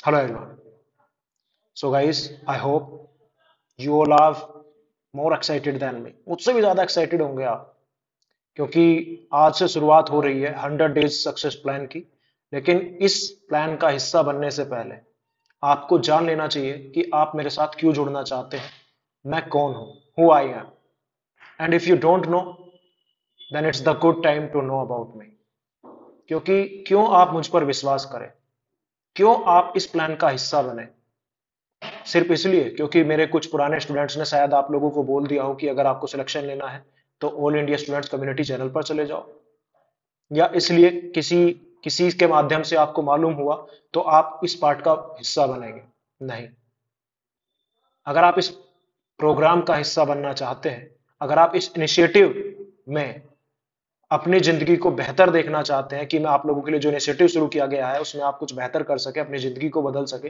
Hello everyone. So guys, I hope you all are more excited than me. मुझसे भी ज्यादा excited होंगे आप, क्योंकि आज से शुरुआत हो रही है 100 डेज सक्सेस प्लान की। लेकिन इस प्लान का हिस्सा बनने से पहले आपको जान लेना चाहिए कि आप मेरे साथ क्यों जुड़ना चाहते हैं, मैं कौन हूं, who I am. And if you don't know, then it's the good time to know about me. क्योंकि क्यों आप मुझ पर विश्वास करें, क्यों आप इस प्लान का हिस्सा बने, सिर्फ इसलिए क्योंकि मेरे कुछ पुराने स्टूडेंट्स ने शायद आप लोगों को बोल दिया हो कि अगर आपको सिलेक्शन लेना है तो all India students community channel पर चले जाओ, या इसलिए किसी किसी के माध्यम से आपको मालूम हुआ तो आप इस पार्ट का हिस्सा बनेंगे। नहीं, अगर आप इस प्रोग्राम का हिस्सा बनना चाहते हैं, अगर आप इस इनिशिएटिव में अपनी जिंदगी को बेहतर देखना चाहते हैं कि मैं आप लोगों के लिए जो इनिशिएटिव शुरू किया गया है उसमें आप कुछ बेहतर कर सके, अपनी जिंदगी को बदल सके,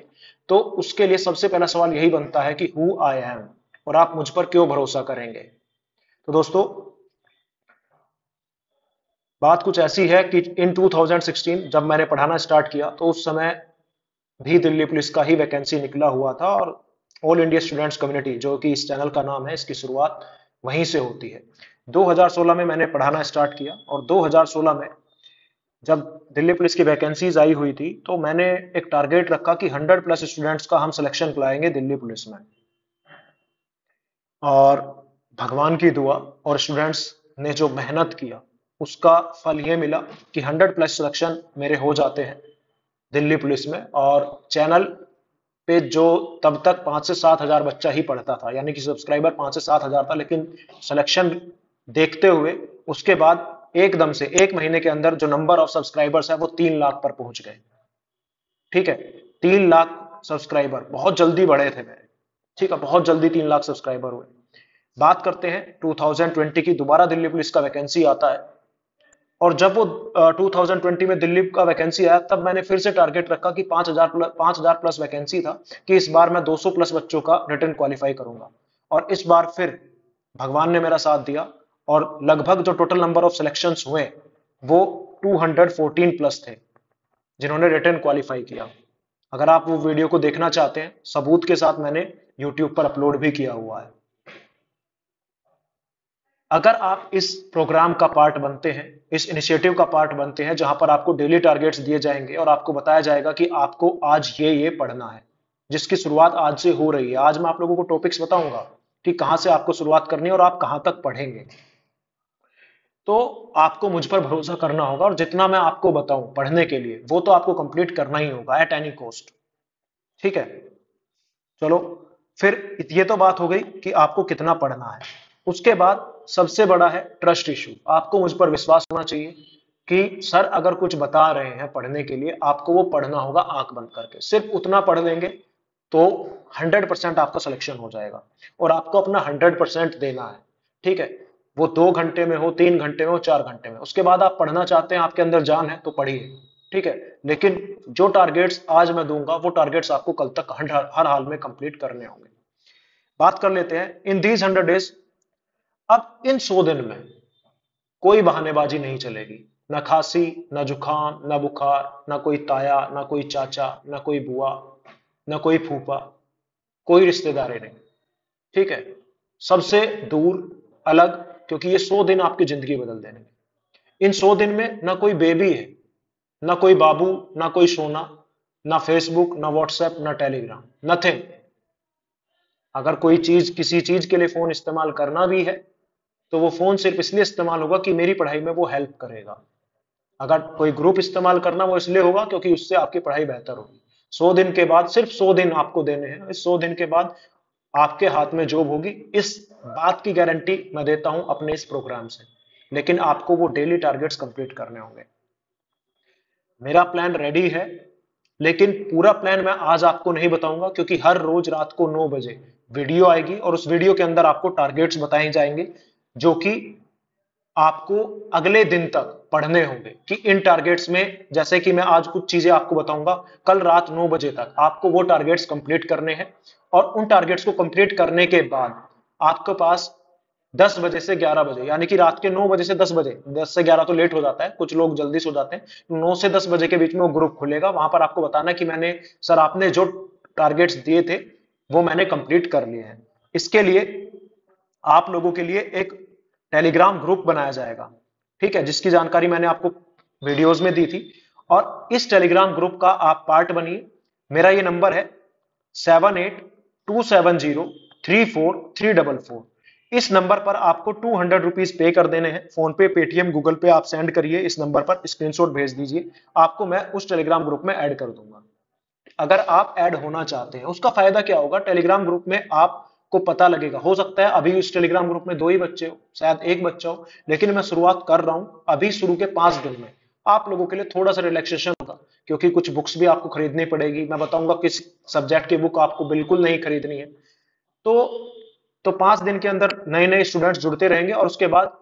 तो उसके लिए सबसे पहला सवाल यही बनता है कि हु आई एम, और आप मुझ पर क्यों भरोसा करेंगे। तो दोस्तों, बात कुछ ऐसी है कि इन 2016 जब मैंने पढ़ाना स्टार्ट किया तो उस समय भी दिल्ली पुलिस का ही वैकेंसी निकला हुआ था, और ऑल इंडिया स्टूडेंट्स कम्युनिटी जो कि इस चैनल का नाम है, इसकी शुरुआत वहीं से होती है। 2016 में मैंने पढ़ाना स्टार्ट किया, और 2016 में जब दिल्ली पुलिस की वैकेंसीज आई हुई थी तो मैंने एक टारगेट रखा कि 100+ स्टूडेंट्स का हम सिलेक्शन कराएंगे दिल्ली पुलिस में। और भगवान की दुआ और स्टूडेंट्स ने जो मेहनत किया उसका फल ये मिला कि 100+ सिलेक्शन मेरे हो जाते हैं दिल्ली पुलिस में। और चैनल पे जो तब तक 5 से 7 हजार बच्चा ही पढ़ता था, यानी कि सब्सक्राइबर 5 से 7 हजार था, लेकिन सिलेक्शन देखते हुए उसके बाद एकदम से 1 महीने के अंदर जो नंबर ऑफ सब्सक्राइबर्स है वो 3 लाख पर पहुंच गए। ठीक है, 3 लाख सब्सक्राइबर बहुत जल्दी बढ़े थे मेरे। ठीक है, बहुत जल्दी 3 लाख सब्सक्राइबर हुए। बात करते हैं 2020 की, दोबारा दिल्ली पुलिस का वैकेंसी आता है। और जब वो 2020 में दिल्ली का वैकेंसी आया तब मैंने फिर से टारगेट रखा कि 5,000 प्लस वैकेंसी था, कि इस बार मैं 200+ बच्चों का रिटर्न क्वालिफाई करूंगा। और इस बार फिर भगवान ने मेरा साथ दिया, और लगभग जो टोटल नंबर ऑफ सिलेक्शंस हुए वो 214+ थे जिन्होंने रिटर्न क्वालिफाई किया। अगर आप वो वीडियो को देखना चाहते हैं, सबूत के साथ मैंने यूट्यूब पर अपलोड भी किया हुआ है। अगर आप इस प्रोग्राम का पार्ट बनते हैं, इस इनिशिएटिव का पार्ट बनते हैं, जहां पर आपको डेली टारगेट्स दिए जाएंगे और आपको बताया जाएगा कि आपको आज ये पढ़ना है, जिसकी शुरुआत आज से हो रही है। आज मैं आप लोगों को टॉपिक्स बताऊंगा कि कहां से आपको शुरुआत करनी है और आप कहां तक पढ़ेंगे। तो आपको मुझ पर भरोसा करना होगा, और जितना मैं आपको बताऊं पढ़ने के लिए वो तो आपको कंप्लीट करना ही होगा एट एनी कॉस्ट। ठीक है, चलो, फिर ये तो बात हो गई कि आपको कितना पढ़ना है। उसके बाद सबसे बड़ा है ट्रस्ट इशू। आपको मुझ पर विश्वास होना चाहिए कि सर अगर कुछ बता रहे हैं पढ़ने के लिए, आपको वो पढ़ना होगा आंख बंद करके। सिर्फ उतना पढ़ लेंगे तो 100% आपका सिलेक्शन हो जाएगा, और आपको अपना 100% देना है। ठीक है, वो 2 घंटे में हो, 3 घंटे में हो, 4 घंटे में, उसके बाद आप पढ़ना चाहते हैं, आपके अंदर जान है तो पढ़िए। ठीक है, लेकिन जो टारगेट्स आज मैं दूंगा वो टारगेट्स आपको कल तक हर हाल में कंप्लीट करने होंगे। बात कर लेते हैं इन दीज 100 डेज। अब इन 100 दिन में कोई बहानेबाजी नहीं चलेगी। ना खांसी, ना जुकाम, ना बुखार, ना कोई ताया, ना कोई चाचा, ना कोई बुआ, ना कोई फूफा, कोई रिश्तेदारी नहीं। ठीक है, सबसे दूर, अलग, क्योंकि ये 100 दिन आपकी जिंदगी बदल देंगे। इन 100 दिन में ना कोई बेबी है, ना कोई बाबू, ना कोई सोना, ना फेसबुक, ना व्हाट्सएप, ना टेलीग्राम, नथिंग। अगर कोई चीज, किसी चीज के लिए फोन इस्तेमाल करना भी है तो वो फोन सिर्फ इसलिए इस्तेमाल होगा कि मेरी पढ़ाई में वो हेल्प करेगा। अगर कोई ग्रुप इस्तेमाल करना, वो इसलिए होगा क्योंकि उससे आपकी पढ़ाई बेहतर होगी। 100 दिन के बाद, सिर्फ 100 दिन आपको देने हैं, इस 100 दिन के बाद आपके हाथ में जॉब होगी। इस बात की गारंटी मैं देता हूं अपने इस प्रोग्राम से। लेकिन आपको वो डेली टारगेट्स कंप्लीट करने होंगे। मेरा प्लान रेडी है, लेकिन पूरा प्लान मैं आज आपको नहीं बताऊंगा, क्योंकि हर रोज रात को 9 बजे वीडियो आएगी, और उस वीडियो के अंदर आपको टारगेट्स बताए जाएंगे जो कि आपको अगले दिन तक पढ़ने होंगे। कि इन टारगेट्स में, जैसे कि मैं आज कुछ चीजें आपको बताऊंगा, कल रात 9 बजे तक आपको वो टारगेट्स कंप्लीट करने हैं। और उन टारगेट्स को कंप्लीट करने के बाद आपके पास 10 बजे से 11 बजे, यानी कि रात के 9 बजे से 10 बजे, 10 से 11 तो लेट हो जाता है, कुछ लोग जल्दी सो जाते हैं, 9 से 10 बजे के बीच में वो ग्रुप खुलेगा। वहां पर आपको बताना है कि मैंने, सर आपने जो टारगेट्स दिए थे वो मैंने कंप्लीट कर लिए हैं। इसके लिए आप लोगों के लिए एक टेलीग्राम ग्रुप बनाया जाएगा, ठीक है, जिसकी जानकारी मैंने आपको वीडियोस में दी थी। और इस टेलीग्राम ग्रुप का आप पार्ट बनिए। मेरा ये नंबर है 7827034344। इस नंबर पर आपको 200 रुपीज पे कर देने हैं, फोन पे, पेटीएम, गूगल पे आप सेंड करिए, इस नंबर पर स्क्रीनशॉट भेज दीजिए, आपको मैं उस टेलीग्राम ग्रुप में ऐड कर दूंगा। अगर आप ऐड होना चाहते हैं, उसका फायदा क्या होगा, टेलीग्राम ग्रुप में आपको पता लगेगा, हो सकता है अभी इस टेलीग्राम ग्रुप में 2 ही बच्चे हो, शायद एक बच्चा हो, लेकिन मैं शुरुआत कर रहा हूं अभी, शुरू के 5 दिन में आप लोगों के लिए थोड़ा सा रिलैक्सेशन होगा, क्योंकि कुछ बुक्स भी आपको खरीदनी पड़ेगी। मैं बताऊंगा किस सब्जेक्ट की बुक आपको बिल्कुल नहीं खरीदनी है। तो 5 दिन के अंदर नए नए स्टूडेंट्स जुड़ते रहेंगे, और उसके बाद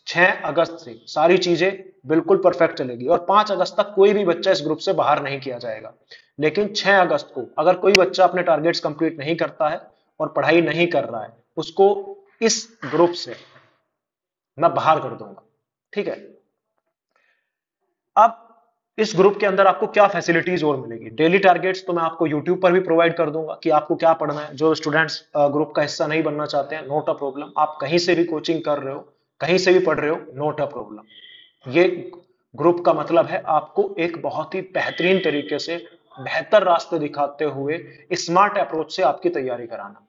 6 अगस्त से सारी चीजें बिल्कुल परफेक्ट चलेगी, और 5 अगस्त तक कोई भी बच्चा इस ग्रुप से बाहर नहीं किया जाएगा। लेकिन 6 अगस्त को अगर कोई बच्चा अपने टारगेट्स कंप्लीट नहीं करता है और पढ़ाई नहीं कर रहा है, उसको इस ग्रुप से मैं बाहर कर दूंगा, ठीक है। अब इस ग्रुप के अंदर आपको क्या फैसिलिटीज और मिलेगी, डेली टारगेट्स तो मैं आपको यूट्यूब पर भी प्रोवाइड कर दूंगा कि आपको क्या पढ़ना है। जो स्टूडेंट्स ग्रुप का हिस्सा नहीं बनना चाहते हैं, नोट अ प्रॉब्लम, आप कहीं से भी कोचिंग कर रहे हो, कहीं से भी पढ़ रहे हो, नोट अ प्रॉब्लम। ये ग्रुप का मतलब है आपको एक बहुत ही बेहतरीन तरीके से, बेहतर रास्ते दिखाते हुए, स्मार्ट अप्रोच से आपकी तैयारी कराना।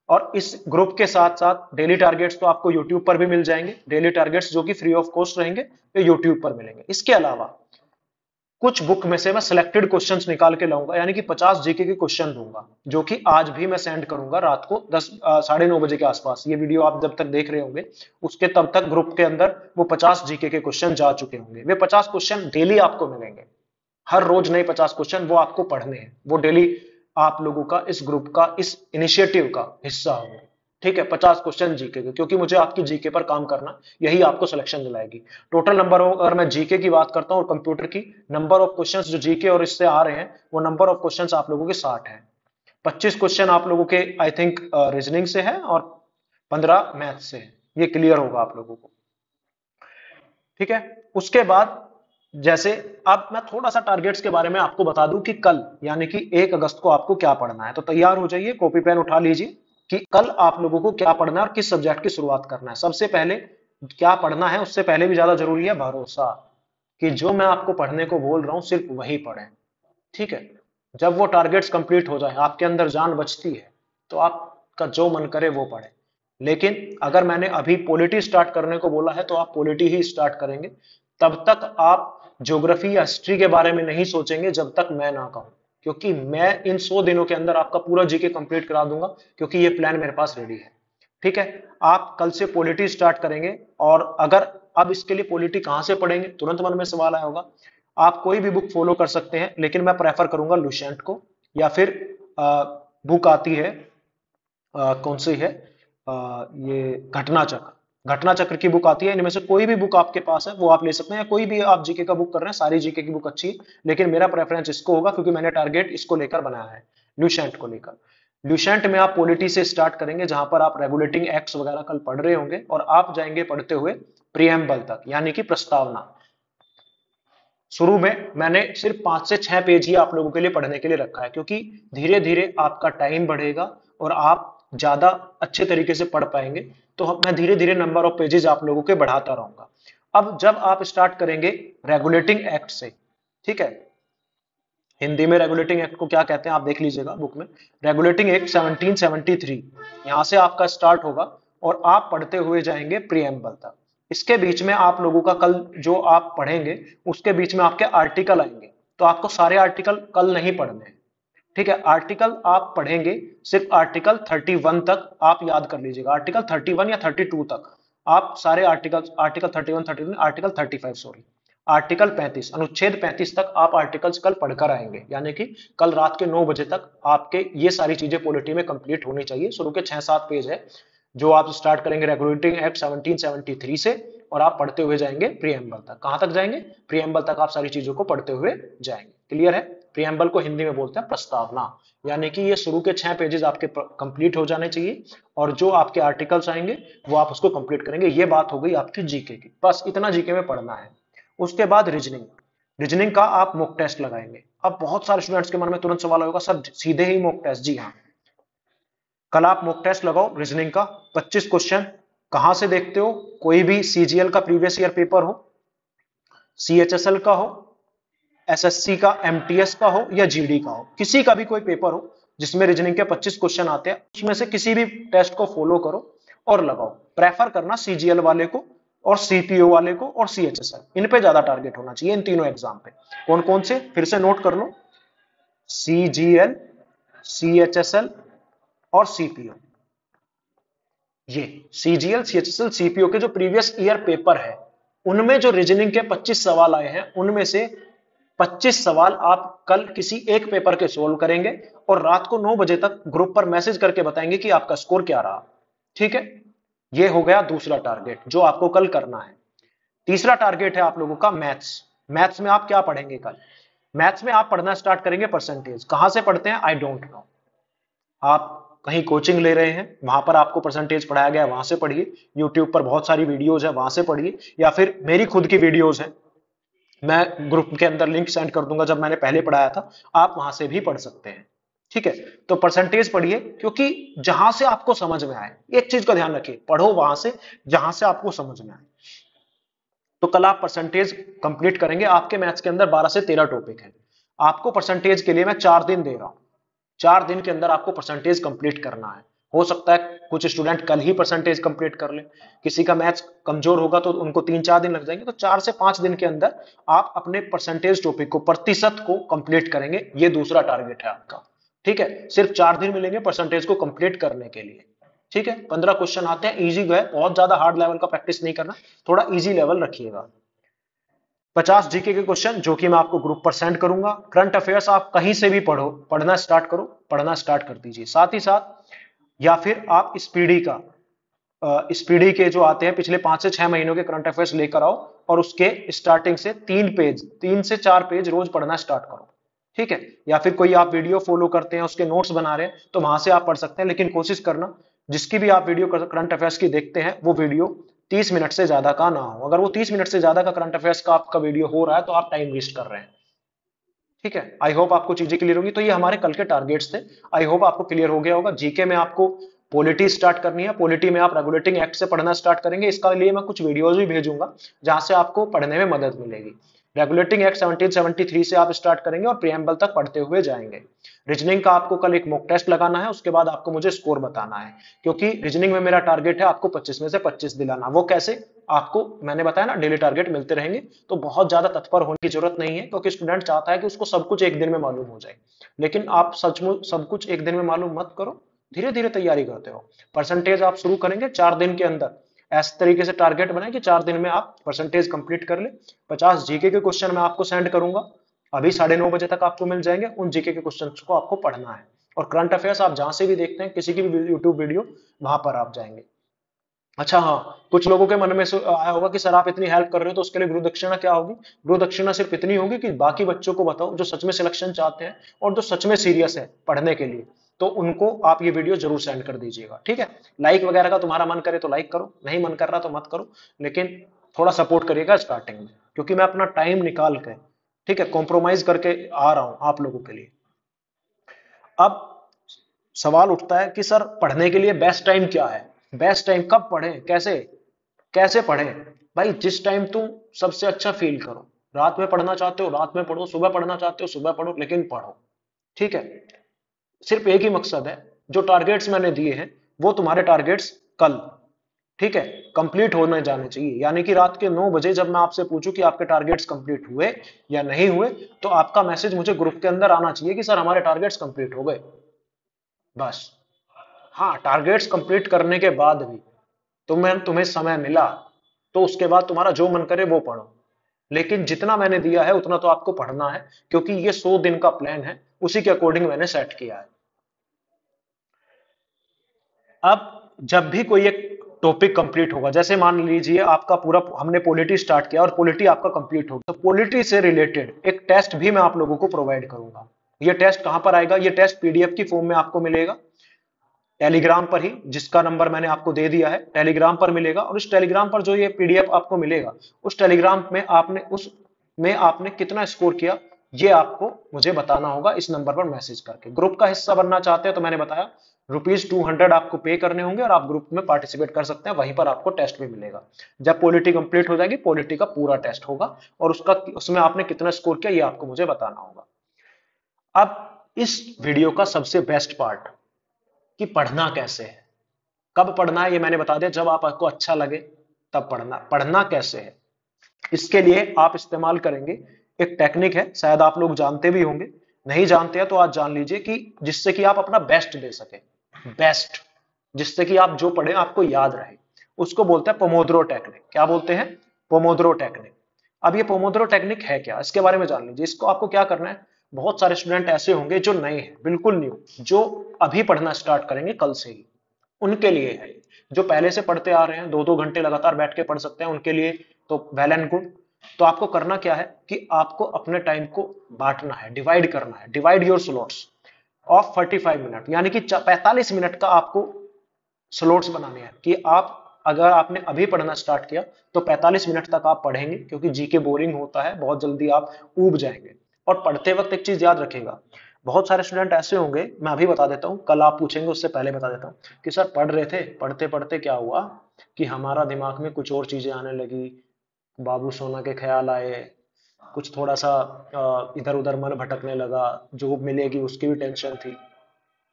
और इस ग्रुप के साथ साथ डेली टारगेट्स तो आपको यूट्यूब पर भी मिल जाएंगे, डेली टारगेट्स जो कि फ्री ऑफ कॉस्ट रहेंगे, ये यूट्यूब पर मिलेंगे। इसके अलावा कुछ बुक में से मैं सिलेक्टेड क्वेश्चंस निकाल के लाऊंगा, यानी कि 50 जीके के क्वेश्चन दूंगा, जो कि आज भी मैं सेंड करूंगा रात को 9:30 बजे के आसपास। ये वीडियो आप जब तक देख रहे होंगे उसके तब तक ग्रुप के अंदर वो 50 जीके के क्वेश्चन जा चुके होंगे। वे 50 क्वेश्चन डेली आपको मिलेंगे, हर रोज नए 50 क्वेश्चन वो आपको पढ़ने हैं, वो डेली आप लोगों का इस ग्रुप का, इस इनिशिएटिव का हिस्सा होंगे, ठीक है। 50 क्वेश्चन जीके के, क्योंकि मुझे आपकी जीके पर काम करना, यही आपको सिलेक्शन दिलाएगी। टोटल नंबर अगर मैं जीके की बात करता हूँ और कंप्यूटर की, नंबर ऑफ क्वेश्चंस जो जीके और इससे आ रहे हैं, वो नंबर ऑफ क्वेश्चंस आप लोगों के 60 है। 25 क्वेश्चन आप लोगों के आई थिंक रीजनिंग से है, और 15 मैथ से है। ये क्लियर होगा आप लोगों को, ठीक है। उसके बाद जैसे, अब मैं थोड़ा सा टारगेट्स के बारे में आपको बता दूं कि कल यानी कि 1 अगस्त को आपको क्या पढ़ना है। तो तैयार हो जाइए, कॉपी पेन उठा लीजिए कि कल आप लोगों को क्या पढ़ना है और किस सब्जेक्ट की शुरुआत करना है। सबसे पहले क्या पढ़ना है, उससे पहले भी ज्यादा जरूरी है भरोसा, कि जो मैं आपको पढ़ने को बोल रहा हूं सिर्फ वही पढ़ें, ठीक है। जब वो टारगेट्स कंप्लीट हो जाए, आपके अंदर जान बचती है, तो आपका जो मन करे वो पढ़े। लेकिन अगर मैंने अभी पॉलिटी स्टार्ट करने को बोला है, तो आप पॉलिटी ही स्टार्ट करेंगे। तब तक आप ज्योग्राफी या हिस्ट्री के बारे में नहीं सोचेंगे जब तक मैं ना कहूं, क्योंकि मैं इन 100 दिनों के अंदर आपका पूरा जीके कंप्लीट करा दूंगा, क्योंकि ये प्लान मेरे पास रेडी है, ठीक है। आप कल से पॉलिटी स्टार्ट करेंगे, और अगर अब इसके लिए पॉलिटी कहां से पढ़ेंगे, तुरंत मन में सवाल आया होगा। आप कोई भी बुक फॉलो कर सकते हैं, लेकिन मैं प्रेफर करूंगा लुसेंट को, या फिर बुक आती है, कौन सी है, ये घटना चक्र, घटना चक्र की बुक आती है। इनमें से कोई भी बुक आपके पास है वो आप ले सकते हैं, या कोई भी आप जीके का बुक कर रहे हैं, सारी जीके की बुक अच्छी है, लेकिन मेरा प्रेफरेंस इसको होगा, क्योंकि मैंने टारगेट इसको लेकर बनाया है, ल्यूसेंट को लेकर। ल्यूसेंट में आप पॉलिटी से स्टार्ट करेंगे, जहां पर आप रेगुलेटिंग एक्ट्स वगैरह कल पढ़ रहे होंगे, और आप जाएंगे पढ़ते हुए प्रियम्बल तक, यानी कि प्रस्तावना। शुरू में मैंने सिर्फ 5 से 6 पेज ही आप लोगों के लिए पढ़ने के लिए रखा है, क्योंकि धीरे धीरे आपका टाइम बढ़ेगा और आप ज्यादा अच्छे तरीके से पढ़ पाएंगे। तो मैं धीरे धीरे नंबर ऑफ पेजेस आप लोगों के बढ़ाता रहूंगा। अब जब आप स्टार्ट करेंगे रेगुलेटिंग एक्ट से, ठीक है, हिंदी में रेगुलेटिंग एक्ट को क्या कहते हैं आप देख लीजिएगा बुक में, रेगुलेटिंग एक्ट 1773, यहां से आपका स्टार्ट होगा, और आप पढ़ते हुए जाएंगे प्रियम्बल तक। इसके बीच में आप लोगों का कल जो आप पढ़ेंगे, उसके बीच में आपके आर्टिकल आएंगे, तो आपको सारे आर्टिकल कल नहीं पढ़ने हैं, ठीक है। आर्टिकल आप पढ़ेंगे सिर्फ आर्टिकल 31 तक, आप याद कर लीजिएगा, आर्टिकल 31 या 32 तक आप सारे article, article 31, 32, article 35 sorry, article 35, अनुच्छेद 35 तक आप आर्टिकल्स कल पढ़कर आएंगे, यानी कि कल रात के 9 बजे तक आपके ये सारी चीजें पॉलिटी में कंप्लीट होनी चाहिए। शुरू के 6-7 पेज है जो आप स्टार्ट करेंगे रेगुलेटिंग एक्ट 1773 से, और आप पढ़ते हुए जाएंगे प्रियम्बल तक। कहां तक जाएंगे, प्रियम्बल तक आप सारी चीजों को पढ़ते हुए जाएंगे, क्लियर है। प्रियम्बल को हिंदी में बोलते हैं प्रस्तावना, यानी कि ये शुरू के 6 पेजेस आपके कंप्लीट हो जाने चाहिए और जो आपके आर्टिकल्स आएंगे वो आप उसको कंप्लीट करेंगे। ये बात हो गई आपकी जीके की, बस इतना जीके में पढ़ना है। उसके बाद रीजनिंग, रीजनिंग का आप मॉक टेस्ट लगाएंगे। अब बहुत सारे स्टूडेंट्स के मन में तुरंत सवाल होगा, सर सीधे ही मॉक टेस्ट? जी हाँ, कल आप मॉक टेस्ट लगाओ रीजनिंग का, 25 क्वेश्चन। कहां से देखते हो? कोई भी सीजीएल का प्रीवियस ईयर पेपर हो, सीएचएसएल का हो, एसएससी का, एमटीएस का हो या जीडी का हो, किसी का भी कोई पेपर हो जिसमें रीजनिंग के 25 क्वेश्चन आते हैं, उसमें से किसी भी टेस्ट को फॉलो करो और लगाओ। प्रेफर करना सीजीएल वाले को और सीपीओ वाले को और सीएचएसएल, इन पे ज्यादा टारगेट होना चाहिए इन तीनों एग्जाम पे। कौन कौन से, फिर से नोट कर लो, सीजीएल, सीएचएसएल और सीपीओ। ये सीजीएल, सीएचएसएल, सीपीओ के जो प्रीवियस ईयर पेपर है उनमें जो रीजनिंग के 25 सवाल आए हैं उनमें से 25 सवाल आप कल किसी एक पेपर के सोल्व करेंगे और रात को 9 बजे तक ग्रुप पर मैसेज करके बताएंगे कि आपका स्कोर क्या रहा। ठीक है, ये हो गया दूसरा टारगेट जो आपको कल करना है। तीसरा टारगेट है आप लोगों का मैथ्स। मैथ्स में आप क्या पढ़ेंगे कल? मैथ्स में आप पढ़ना स्टार्ट करेंगे परसेंटेज। कहां से पढ़ते हैं? आई डोंट नो, आप कहीं कोचिंग ले रहे हैं वहां पर आपको परसेंटेज पढ़ाया गया, वहां से पढ़िए। यूट्यूब पर बहुत सारी वीडियोज है, वहां से पढ़िए, या फिर मेरी खुद की वीडियोज है, मैं ग्रुप के अंदर लिंक सेंड कर दूंगा, जब मैंने पहले पढ़ाया था, आप वहां से भी पढ़ सकते हैं। ठीक है, तो परसेंटेज पढ़िए, क्योंकि जहां से आपको समझ में आए, एक चीज का ध्यान रखिए, पढ़ो वहां से जहां से आपको समझ में आए। तो कल आप परसेंटेज कंप्लीट करेंगे। आपके मैथ्स के अंदर 12 से 13 टॉपिक है। आपको परसेंटेज के लिए मैं 4 दिन दे रहा हूं। 4 दिन के अंदर आपको परसेंटेज कंप्लीट करना है। हो सकता है कुछ स्टूडेंट कल ही परसेंटेज कंप्लीट कर ले, किसी का मैथ्स कमजोर होगा तो उनको 3-4 दिन लग जाएंगे। तो 4 से 5 दिन के अंदर आप अपने परसेंटेज टॉपिक को, प्रतिशत को कंप्लीट करेंगे। ये दूसरा टारगेट है आपका। ठीक है, सिर्फ 4 दिन मिलेंगे परसेंटेज को कंप्लीट करने के लिए। ठीक है, 15 क्वेश्चन आते हैं, इजी है, बहुत ज्यादा हार्ड लेवल का प्रैक्टिस नहीं करना, थोड़ा इजी लेवल रखिएगा। 50 जीके के क्वेश्चन जो कि मैं आपको ग्रुप पर सेंड करूंगा। करंट अफेयर्स आप कहीं से भी पढ़ो, पढ़ना स्टार्ट करो, पढ़ना स्टार्ट कर दीजिए। साथ ही साथ या फिर आप स्पीडी का, स्पीडी के जो आते हैं पिछले 5 से 6 महीनों के करंट अफेयर्स लेकर आओ और उसके स्टार्टिंग से 3 से 4 पेज रोज पढ़ना स्टार्ट करो। ठीक है, या फिर कोई आप वीडियो फॉलो करते हैं, उसके नोट्स बना रहे हैं, तो वहां से आप पढ़ सकते हैं। लेकिन कोशिश करना जिसकी भी आप वीडियो करंट अफेयर्स की देखते हैं वो वीडियो 30 मिनट से ज्यादा का ना हो। अगर वो 30 मिनट से ज्यादा का करंट अफेयर्स का आपका वीडियो हो रहा है तो आप टाइम वेस्ट कर रहे हैं। ठीक है, आई होप आपको चीजें क्लियर होंगी। तो ये हमारे कल के टारगेट्स थे, आई होप आपको क्लियर हो गया होगा। जीके में आपको पॉलिटी स्टार्ट करनी है, पॉलिटी में आप रेगुलेटिंग एक्ट से पढ़ना स्टार्ट करेंगे। इसका लिए मैं कुछ वीडियोज भी भेजूंगा जहां से आपको पढ़ने में मदद मिलेगी। रेगुलेटिंग एक्ट 1773 से आप स्टार्ट करेंगे और प्रियम्बल तक पढ़ते हुए जाएंगे। रीजनिंग का आपको कल एक मॉक टेस्ट लगाना है, उसके बाद आपको मुझे स्कोर बताना है, क्योंकि रीजनिंग में मेरा टारगेट है आपको 25 में से 25 दिलाना। वो कैसे, आपको मैंने बताया ना, डेली टारगेट मिलते रहेंगे, तो बहुत ज्यादा तत्पर होने की जरूरत नहीं है, क्योंकि स्टूडेंट चाहता है कि उसको सब कुछ एक दिन में मालूम हो जाए। लेकिन आप सचमुच सब कुछ एक दिन में मालूम मत करो, धीरे धीरे तैयारी करते हो। परसेंटेज आप शुरू करेंगे 4 दिन के अंदर, इस तरीके से टारगेट बनाए कि 4 दिन में आप परसेंटेज कंप्लीट कर ले। 50 जीके के क्वेश्चन मैं आपको सेंड करूंगा, अभी 9:30 बजे तक आपको मिल जाएंगे। उन जीके के क्वेश्चन को आपको पढ़ना है। और करंट अफेयर्स आप जहां से भी देखते हैं, किसी की भी यूट्यूब वीडियो, वहां पर आप जाएंगे। अच्छा हाँ, कुछ लोगों के मन में आया होगा कि सर आप इतनी हेल्प कर रहे हो तो उसके लिए गुरु दक्षिणा क्या होगी? गुरु दक्षिणा सिर्फ इतनी होगी कि बाकी बच्चों को बताओ जो सच में सिलेक्शन चाहते हैं और जो सच में सीरियस है पढ़ने के लिए, तो उनको आप ये वीडियो जरूर सेंड कर दीजिएगा। ठीक है, लाइक वगैरह का तुम्हारा मन करे तो लाइक करो, नहीं मन कर रहा तो मत करो, लेकिन थोड़ा सपोर्ट करिएगा स्टार्टिंग में, क्योंकि मैं अपना टाइम निकाल के, ठीक है, कॉम्प्रोमाइज करके आ रहा हूं आप लोगों के लिए। अब सवाल उठता है कि सर पढ़ने के लिए बेस्ट टाइम क्या है? बेस्ट टाइम कब पढ़ें, कैसे कैसे पढ़ें? भाई जिस टाइम तुम सबसे अच्छा फील करो। रात में पढ़ना चाहते हो रात में पढ़ो, सुबह पढ़ना चाहते हो सुबह पढ़ो, लेकिन पढ़ो। ठीक है, सिर्फ एक ही मकसद है, जो टारगेट्स मैंने दिए हैं वो तुम्हारे टारगेट्स कल, ठीक है, कंप्लीट होने जाने चाहिए। यानी कि रात के 9 बजे जब मैं आपसे पूछूं कि आपके टारगेट्स कंप्लीट हुए या नहीं हुए, तो आपका मैसेज मुझे ग्रुप के अंदर आना चाहिए कि सर हमारे टारगेट्स कंप्लीट हो गए, बस। हाँ, टारगेट्स कंप्लीट करने के बाद भी तुम्हें समय मिला तो उसके बाद तुम्हारा जो मन करे वो पढ़ो, लेकिन जितना मैंने दिया है उतना तो आपको पढ़ना है, क्योंकि ये 100 दिन का प्लान है, उसी के अकॉर्डिंग मैंने सेट किया है। अब जब भी कोई एक टॉपिक कंप्लीट होगा। जैसे मान लीजिए आपका पूरा हमने पॉलिटी स्टार्ट किया और पॉलिटी आपका कंप्लीट हो गया, तो पॉलिटी से रिलेटेड एक टेस्ट भी मैं आप लोगों को प्रोवाइड करूंगा। ये टेस्ट कहां पर आएगा? ये टेस्ट पीडीएफ की फॉर्म में आपको मिलेगा टेलीग्राम पर ही, जिसका नंबर मैंने आपको दे दिया है, टेलीग्राम पर मिलेगा। और उस टेलीग्राम पर जो ये पीडीएफ आपको मिलेगा, उस टेलीग्राम में आपने कितना स्कोर किया, ये आपको मुझे बताना होगा इस नंबर पर मैसेज करके। ग्रुप का हिस्सा बनना चाहते हैं तो मैंने बताया ₹200 आपको पे करने होंगे और आप ग्रुप में पार्टिसिपेट कर सकते हैं। वहीं पर आपको टेस्ट भी मिलेगा। जब पॉलिटी कंप्लीट हो जाएगी, पॉलिटी का पूरा टेस्ट होगा और उसमें आपने कितना स्कोर किया ये आपको मुझे बताना होगा। अब इस वीडियो का सबसे बेस्ट पार्ट कि पढ़ना कैसे है, कब पढ़ना है ये मैंने बता दिया, जब आपको अच्छा लगे तब पढ़ना। पढ़ना कैसे है, इसके लिए आप इस्तेमाल करेंगे एक टेक्निक है, शायद आप लोग जानते भी होंगे, नहीं जानते हैं तो आज जान लीजिए, कि जिससे कि आप अपना बेस्ट दे सके। बेस्ट, जिससे कि आप जो पढ़े आपको याद रहे, उसको बोलते हैं पोमोद्रो टेक्निक। क्या बोलते हैं? पोमोद्रो टेक्निक। अब ये पोमोद्रो टेक्निक है क्या, इसके बारे में जान लीजिए। इसको आपको क्या करना है, बहुत सारे स्टूडेंट ऐसे होंगे जो नए हैं, बिल्कुल न्यू, जो अभी पढ़ना स्टार्ट करेंगे कल से ही, उनके लिए है। जो पहले से पढ़ते आ रहे हैं, 2-2 घंटे लगातार बैठ के पढ़ सकते हैं, उनके लिए तो वेल एंड गुड। तो आपको करना क्या है कि आपको अपने टाइम को बांटना है, डिवाइड करना है। Divide your slots of 45 minute, यानी कि 45 मिनट का आपको स्लॉट्स बनाने हैं, कि आप अगर आपने अभी पढ़ना स्टार्ट किया तो 45 मिनट तक आप पढ़ेंगे, क्योंकि जीके बोरिंग होता है, बहुत जल्दी आप ऊब जाएंगे। और पढ़ते वक्त एक चीज याद रखिएगा, बहुत सारे स्टूडेंट ऐसे होंगे, मैं अभी बता देता हूं, कल आप पूछेंगे उससे पहले बता देता हूं, कि सर पढ़ रहे थे, पढ़ते पढ़ते क्या हुआ कि हमारा दिमाग में कुछ और चीजें आने लगी, बाबू सोना के ख्याल आए, कुछ थोड़ा सा इधर उधर मन भटकने लगा, जॉब मिलेगी उसकी भी टेंशन थी।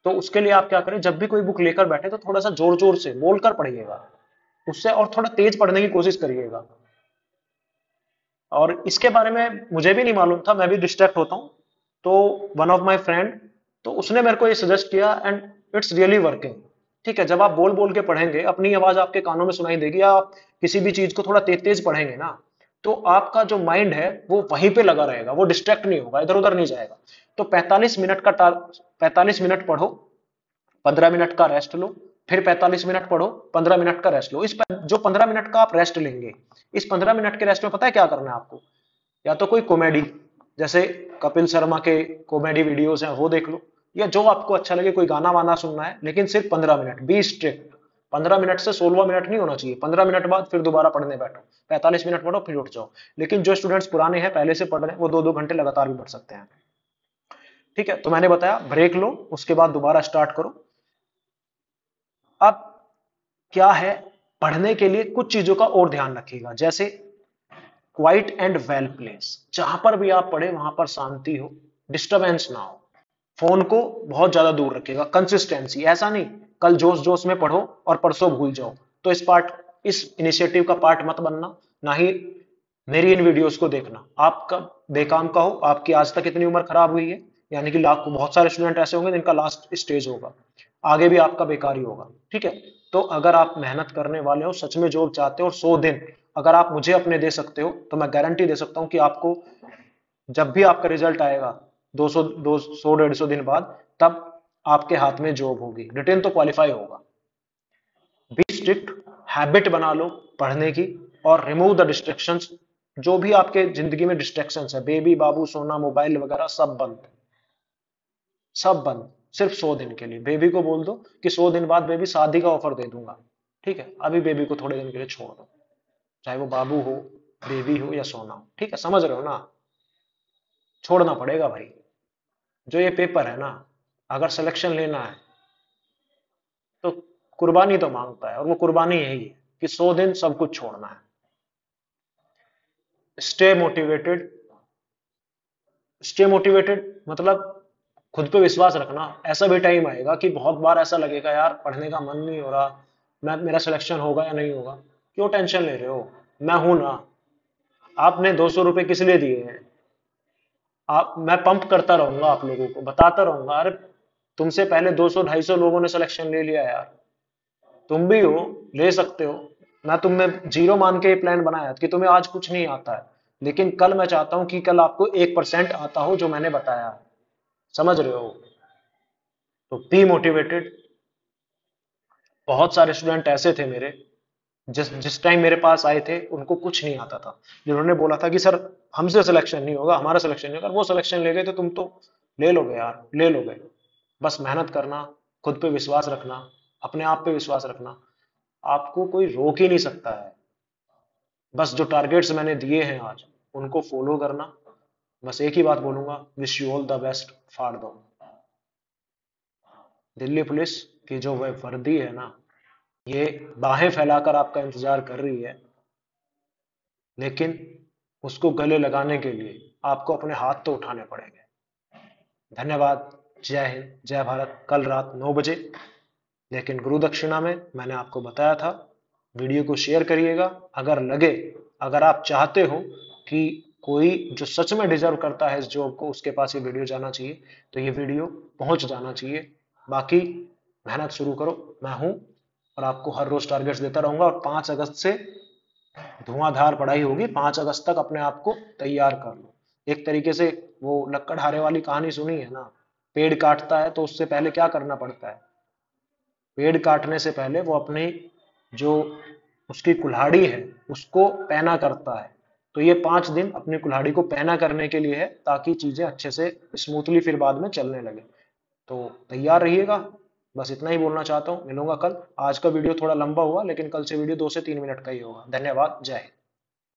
तो उसके लिए आप क्या करें, जब भी कोई बुक लेकर बैठे तो थोड़ा सा जोर जोर से बोलकर पढ़िएगा उससे, और थोड़ा तेज पढ़ने की कोशिश करिएगा। और इसके बारे में मुझे भी नहीं मालूम था, मैं भी डिस्ट्रैक्ट होता हूँ। तो वन ऑफ माय फ्रेंड, तो उसने मेरे को ये सजेस्ट किया एंड इट्स रियली वर्किंग। ठीक है, जब आप बोल बोल के पढ़ेंगे, अपनी आवाज आपके कानों में सुनाई देगी, या आप किसी भी चीज को थोड़ा तेज तेज पढ़ेंगे ना, तो आपका जो माइंड है वो वहीं पे लगा रहेगा, वो डिस्ट्रैक्ट नहीं होगा, इधर उधर नहीं जाएगा। तो 45 मिनट पढ़ो, 15 मिनट का रेस्ट लो, फिर 45 मिनट पढ़ो, 15 मिनट का रेस्ट लो। जो 15 मिनट का आप रेस्ट लेंगे, इस 15 मिनट के रेस्ट में पता है क्या करना है आपको? या तो कोई कॉमेडी, जैसे कपिल शर्मा के कॉमेडी वीडियोस हैं वो देख लो, या जो आपको अच्छा लगे, कोई गाना वाना सुनना है, लेकिन सिर्फ 15 मिनट, बी स्ट्रिक्ट। 15 मिनट से 16वां मिनट नहीं होना चाहिए। 15 मिनट बाद फिर दोबारा पढ़ने बैठो, 45 मिनट पढ़ो फिर उठ जाओ। लेकिन जो स्टूडेंट्स पुराने हैं, पहले से पढ़ रहे हैं, वो 2-2 घंटे लगातार भी पढ़ सकते हैं। ठीक है, तो मैंने बताया ब्रेक लो, उसके बाद दोबारा स्टार्ट करो। अब क्या है, पढ़ने के लिए कुछ चीजों का और ध्यान रखिएगा, जैसे क्वाइट एंड वेल प्लेस। जहां पर भी आप पढ़े वहां पर शांति हो, डिस्टरबेंस ना हो। फोन को बहुत ज्यादा दूर रखिएगा। कंसिस्टेंसी, ऐसा नहीं कल जोश जोश में पढ़ो और परसों भूल जाओ। तो इस इनिशिएटिव का पार्ट मत बनना, ना ही मेरी इन वीडियोस को देखना। आपका बेकाम का हो, आपकी आज तक इतनी उम्र खराब हुई है, यानी कि लाख बहुत सारे स्टूडेंट ऐसे होंगे जिनका लास्ट स्टेज होगा, आगे भी आपका बेकार ही होगा। ठीक है, तो अगर आप मेहनत करने वाले हो, सच में जॉब चाहते हो, और 100 दिन अगर आप मुझे अपने दे सकते हो, तो मैं गारंटी दे सकता हूं कि आपको जब भी आपका रिजल्ट आएगा 200 200 150 दिन बाद, तब आपके हाथ में जॉब होगी, रिटेन तो क्वालिफाई होगा। बी स्ट्रिक्ट, हैबिट बना लो पढ़ने की, और रिमूव द डिस्ट्रैक्शंस। जो भी आपके जिंदगी में डिस्ट्रैक्शंस है, बेबी, बाबू, सोना, मोबाइल वगैरह, सब बंद, सब बंद। सिर्फ 100 दिन के लिए बेबी को बोल दो कि 100 दिन बाद बेबी शादी का ऑफर दे दूंगा। ठीक है, अभी बेबी को थोड़े दिन के लिए छोड़ दो, चाहे वो बाबू हो, बेबी हो या सोना हो। ठीक है, समझ रहे हो ना? छोड़ना पड़ेगा भाई। जो ये पेपर है ना, अगर सिलेक्शन लेना है तो कुर्बानी तो मांगता है, और वो कुर्बानी यही है कि 100 दिन सब कुछ छोड़ना है। Stay motivated. स्टे मोटिवेटेड मतलब खुद पे विश्वास रखना। ऐसा भी टाइम आएगा कि बहुत बार ऐसा लगेगा, यार पढ़ने का मन नहीं हो रहा, मेरा सिलेक्शन होगा या नहीं होगा। क्यों टेंशन ले रहे हो? मैं हूं ना। आपने 200 रुपए किस लिए दिए हैं? मैं पंप करता रहूंगा, आप लोगों को बताता रहूंगा, अरे तुमसे पहले 200-250 लोगों ने सिलेक्शन ले लिया यार, तुम भी हो, ले सकते हो। मैं तुम में जीरो मान के प्लान बनाया कि तुम्हें आज कुछ नहीं आता है, लेकिन कल मैं चाहता हूं कि कल आपको 1% आता हो जो मैंने बताया है। समझ रहे हो? तो बी मोटिवेटेड। बहुत सारे स्टूडेंट ऐसे थे मेरे, जिस जिस टाइम मेरे पास आए थे उनको कुछ नहीं आता था। जिन्होंने बोला था कि सर हमसे सिलेक्शन नहीं होगा, हमारा सिलेक्शन नहीं होगा, वो सिलेक्शन ले गए तो तुम तो ले लोगे यार, ले लोगे। बस मेहनत करना, खुद पे विश्वास रखना, अपने आप पे विश्वास रखना, आपको कोई रोक ही नहीं सकता है। बस जो टारगेट्स मैंने दिए हैं आज, उनको फॉलो करना। बस एक ही बात बोलूंगा, wish you all the best for दो। दिल्ली पुलिस की जो वह वर्दी है ना, ये बाहें फैलाकर आपका इंतजार कर रही है, लेकिन उसको गले लगाने के लिए आपको अपने हाथ तो उठाने पड़ेंगे। धन्यवाद। जय हिंद, जय भारत। कल रात 9 बजे। लेकिन गुरु दक्षिणा में मैंने आपको बताया था, वीडियो को शेयर करिएगा। अगर लगे, अगर आप चाहते हो कि कोई जो सच में डिजर्व करता है इस जॉब को, उसके पास ये वीडियो जाना चाहिए, तो ये वीडियो पहुंच जाना चाहिए। बाकी मेहनत शुरू करो, मैं हूं, और आपको हर रोज टारगेट्स देता रहूंगा। और 5 अगस्त से धुआंधार पढ़ाई होगी। 5 अगस्त तक अपने आप को तैयार कर लो। एक तरीके से वो लक्कड़हारे वाली कहानी सुनी है ना, पेड़ काटता है तो उससे पहले क्या करना पड़ता है? पेड़ काटने से पहले वो अपनी जो उसकी कुल्हाड़ी है उसको पैना करता है। तो ये 5 दिन अपनी कुल्हाड़ी को पैना करने के लिए है, ताकि चीजें अच्छे से स्मूथली फिर बाद में चलने लगे। तो तैयार रहिएगा। बस इतना ही बोलना चाहता हूँ। मिलूंगा कल। आज का वीडियो थोड़ा लंबा हुआ, लेकिन कल से वीडियो 2 से 3 मिनट का ही होगा। धन्यवाद। जय हिंद।